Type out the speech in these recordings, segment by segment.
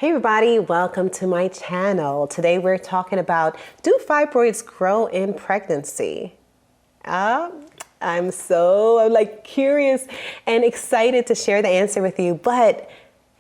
Hey everybody, welcome to my channel. Today we're talking about, do fibroids grow in pregnancy? I'm curious and excited to share the answer with you, but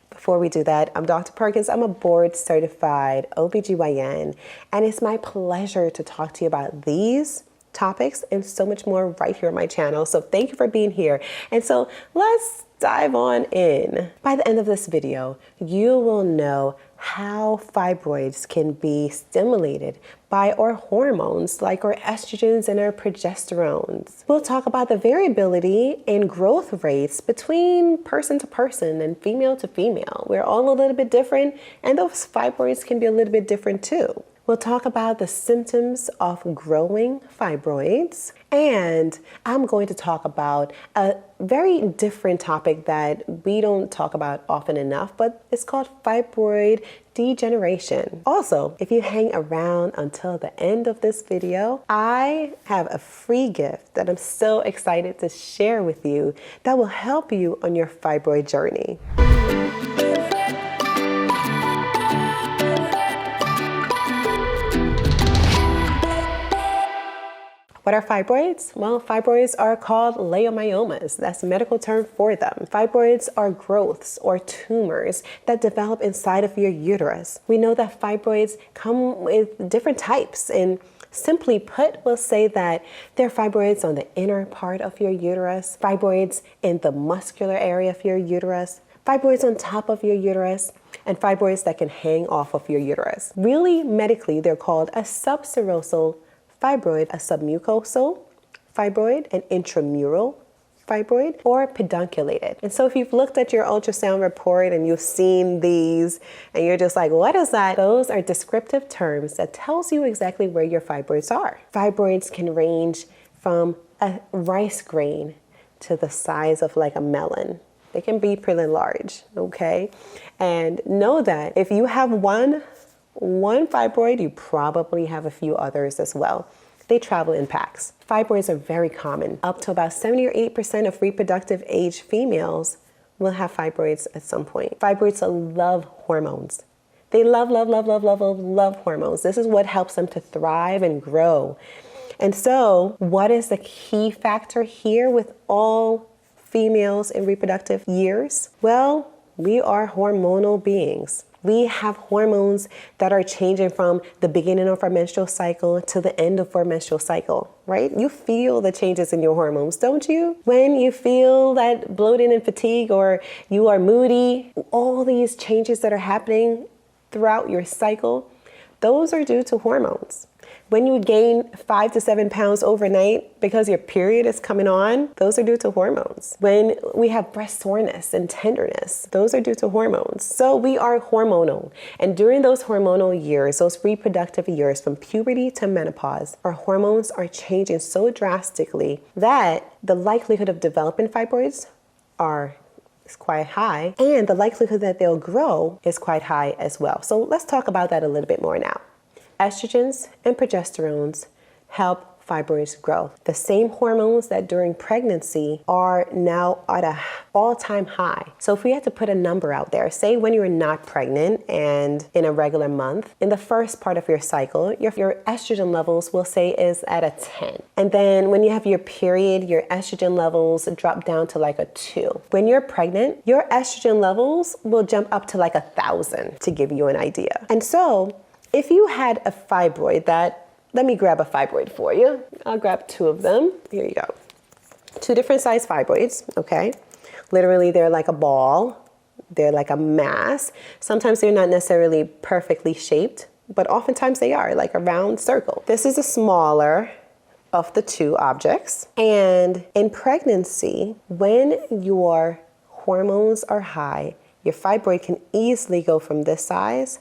before we do that, I'm Dr. Perkins. I'm a board certified OBGYN, and it's my pleasure to talk to you about these topics and so much more right here on my channel. So thank you for being here. And so let's dive on in. By the end of this video, you will know how fibroids can be stimulated by our hormones like our estrogens and our progesterones. We'll talk about the variability in growth rates between person to person and female to female. We're all a little bit different, and those fibroids can be a little bit different too. We'll talk about the symptoms of growing fibroids, and I'm going to talk about a very different topic that we don't talk about often enough, but it's called fibroid degeneration. Also, if you hang around until the end of this video, I have a free gift that I'm so excited to share with you that will help you on your fibroid journey. What are fibroids? Well, fibroids are called leiomyomas. That's a medical term for them. Fibroids are growths or tumors that develop inside of your uterus. We know that fibroids come with different types, and simply put, we'll say that there are fibroids on the inner part of your uterus, fibroids in the muscular area of your uterus, fibroids on top of your uterus, and fibroids that can hang off of your uterus. Really, medically, they're called a subserosal fibroid, a submucosal fibroid, an intramural fibroid, or pedunculated. And so if you've looked at your ultrasound report and you've seen these and you're just like, what is that? Those are descriptive terms that tells you exactly where your fibroids are. Fibroids can range from a rice grain to the size of like a melon. They can be pretty large, okay? And know that if you have one fibroid, you probably have a few others as well. They travel in packs. Fibroids are very common. Up to about 70 or 80% of reproductive age females will have fibroids at some point. Fibroids love hormones. They love hormones. This is what helps them to thrive and grow. And so, what is the key factor here with all females in reproductive years? Well, we are hormonal beings. We have hormones that are changing from the beginning of our menstrual cycle to the end of our menstrual cycle, right? You feel the changes in your hormones, don't you? When you feel that bloating and fatigue, or you are moody, all these changes that are happening throughout your cycle, those are due to hormones. When you gain 5 to 7 pounds overnight because your period is coming on, those are due to hormones. When we have breast soreness and tenderness, those are due to hormones. So we are hormonal. And during those hormonal years, those reproductive years from puberty to menopause, our hormones are changing so drastically that the likelihood of developing fibroids is quite high, and the likelihood that they'll grow is quite high as well. So let's talk about that a little bit more now. Estrogens and progesterones help fibroids grow. The same hormones that during pregnancy are now at an all-time high. So if we had to put a number out there, say when you're not pregnant and in a regular month, in the first part of your cycle, your estrogen levels will say is at a 10. And then when you have your period, your estrogen levels drop down to like a 2. When you're pregnant, your estrogen levels will jump up to like 1,000, to give you an idea. And so if you had a fibroid let me grab a fibroid for you. I'll grab 2 of them. Here you go. 2 different size fibroids, okay? Literally, they're like a ball. They're like a mass. Sometimes they're not necessarily perfectly shaped, but oftentimes they are, like a round circle. This is the smaller of the 2 objects. And in pregnancy, when your hormones are high, your fibroid can easily go from this size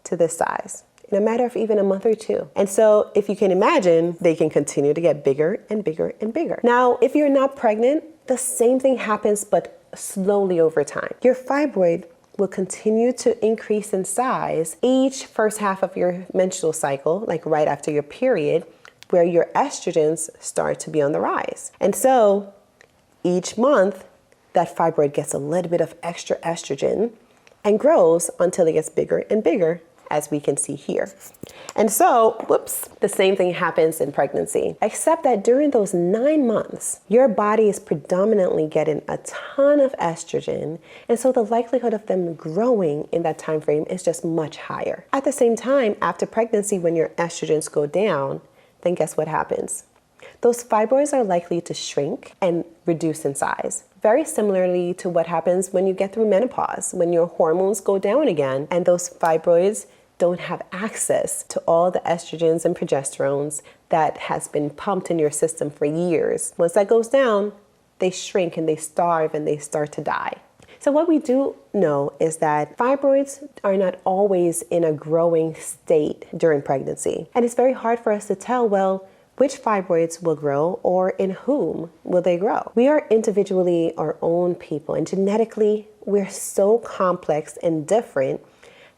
to this size in a matter of even a month or 2. And so if you can imagine, they can continue to get bigger and bigger and bigger. Now, if you're not pregnant, the same thing happens, but slowly over time. Your fibroid will continue to increase in size each first half of your menstrual cycle, like right after your period, where your estrogens start to be on the rise. And so each month, that fibroid gets a little bit of extra estrogen and grows until it gets bigger and bigger, as we can see here. And so, the same thing happens in pregnancy, except that during those 9 months, your body is predominantly getting a ton of estrogen, and so the likelihood of them growing in that time frame is just much higher. At the same time, after pregnancy, when your estrogens go down, then guess what happens? Those fibroids are likely to shrink and reduce in size. Very similarly to what happens when you get through menopause, when your hormones go down again and those fibroids don't have access to all the estrogens and progesterones that has been pumped in your system for years. Once that goes down, they shrink and they starve and they start to die. So what we do know is that fibroids are not always in a growing state during pregnancy. And it's very hard for us to tell, well, which fibroids will grow or in whom will they grow. We are individually our own people, and genetically we're so complex and different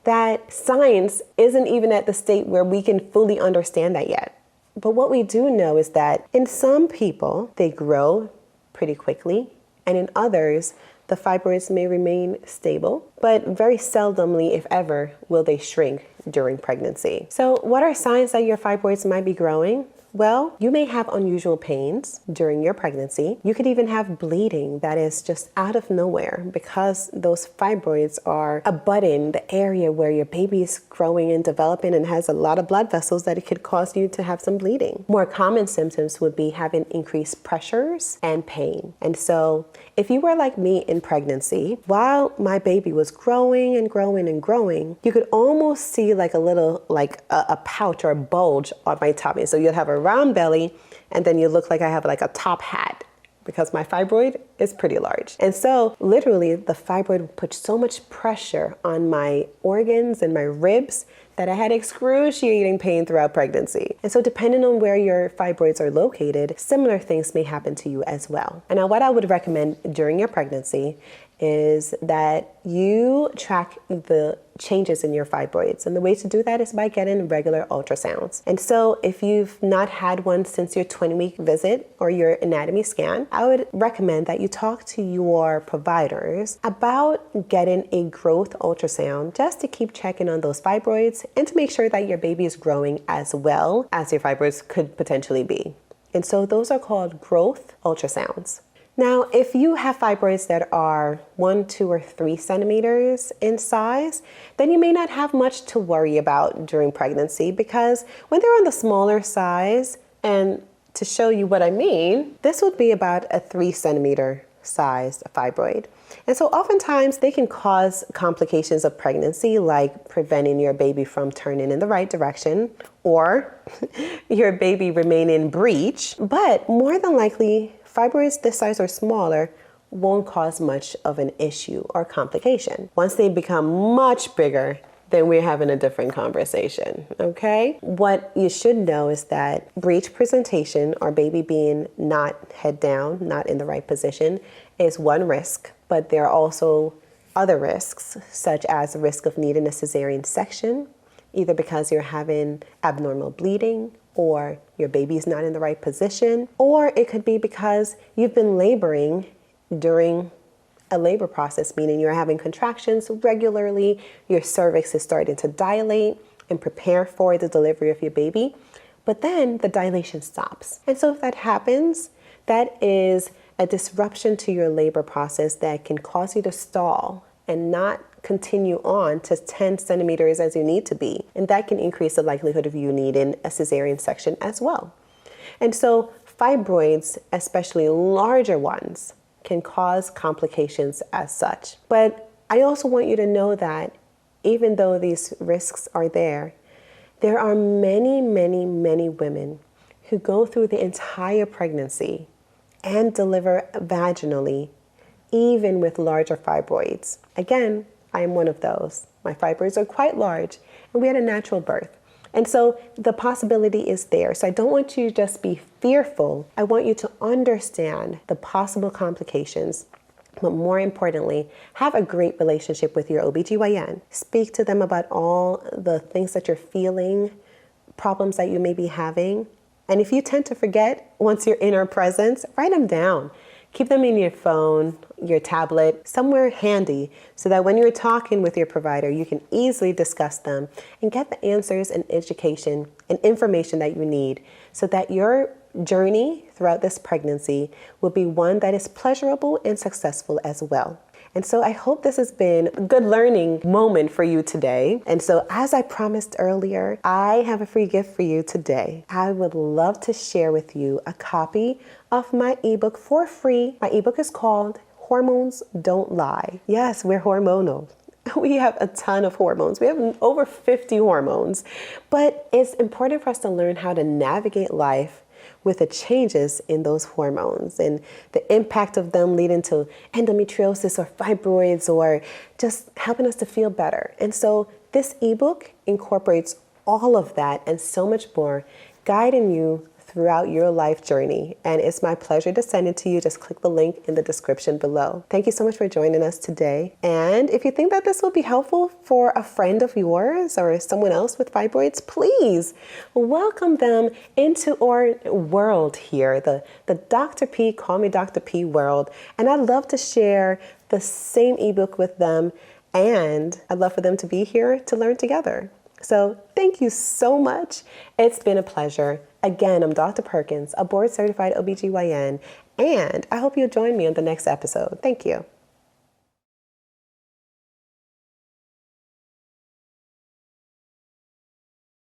that science isn't even at the state where we can fully understand that yet. But what we do know is that in some people, they grow pretty quickly, and in others, the fibroids may remain stable, but very seldomly, if ever, will they shrink during pregnancy. So what are signs that your fibroids might be growing? Well, you may have unusual pains during your pregnancy. You could even have bleeding that is just out of nowhere because those fibroids are abutting the area where your baby is growing and developing and has a lot of blood vessels that it could cause you to have some bleeding. More common symptoms would be having increased pressures and pain. And so if you were like me in pregnancy, while my baby was growing and growing and growing, you could almost see like a little, like a pouch or a bulge on my tummy. So you'd have a round belly, and then you look like I have like a top hat because my fibroid is pretty large. And so literally the fibroid would put so much pressure on my organs and my ribs that I had excruciating pain throughout pregnancy. And so depending on where your fibroids are located, similar things may happen to you as well. And now what I would recommend during your pregnancy is that you track the changes in your fibroids. And the way to do that is by getting regular ultrasounds. And so if you've not had one since your 20-week visit or your anatomy scan, I would recommend that you talk to your providers about getting a growth ultrasound just to keep checking on those fibroids and to make sure that your baby is growing as well as your fibroids could potentially be. And so those are called growth ultrasounds. Now, if you have fibroids that are 1, 2, or 3 centimeters in size, then you may not have much to worry about during pregnancy because when they're on the smaller size, and to show you what I mean, this would be about a 3 centimeter sized fibroid. And so oftentimes they can cause complications of pregnancy, like preventing your baby from turning in the right direction or your baby remaining breech. But more than likely, fibroids this size or smaller won't cause much of an issue or complication. Once they become much bigger, then we're having a different conversation, okay? What you should know is that breech presentation or baby being not head down, not in the right position, is one risk, but there are also other risks, such as the risk of needing a cesarean section, either because you're having abnormal bleeding or your baby's not in the right position, or it could be because you've been laboring during a labor process, meaning you're having contractions regularly, your cervix is starting to dilate and prepare for the delivery of your baby, but then the dilation stops. And so if that happens, that is a disruption to your labor process that can cause you to stall and not continue on to 10 centimeters as you need to be. And that can increase the likelihood of you needing a cesarean section as well. And so fibroids, especially larger ones, can cause complications as such. But I also want you to know that even though these risks are there are many, many, many women who go through the entire pregnancy and deliver vaginally, even with larger fibroids. Again, I am one of those. My fibroids are quite large, and we had a natural birth. And so the possibility is there. So I don't want you to just be fearful. I want you to understand the possible complications, but more importantly, have a great relationship with your OBGYN. Speak to them about all the things that you're feeling, problems that you may be having. And if you tend to forget once you're in our presence, write them down. Keep them in your phone your tablet, somewhere handy so that when you're talking with your provider, you can easily discuss them and get the answers and education and information that you need so that your journey throughout this pregnancy will be one that is pleasurable and successful as well. And so I hope this has been a good learning moment for you today. And so as I promised earlier, I have a free gift for you today. I would love to share with you a copy of my ebook for free. My ebook is called Hormones Don't Lie. Yes, we're hormonal. We have a ton of hormones. We have over 50 hormones. But it's important for us to learn how to navigate life with the changes in those hormones and the impact of them leading to endometriosis or fibroids or just helping us to feel better. And so this ebook incorporates all of that and so much more, guiding you throughout your life journey. And it's my pleasure to send it to you. Just click the link in the description below. Thank you so much for joining us today. And if you think that this will be helpful for a friend of yours or someone else with fibroids, please welcome them into our world here, the Dr. P, Call Me Dr. P world. And I'd love to share the same ebook with them. And I'd love for them to be here to learn together. So thank you so much. It's been a pleasure. Again, I'm Dr. Perkins, a board certified OBGYN, and I hope you'll join me on the next episode. Thank you.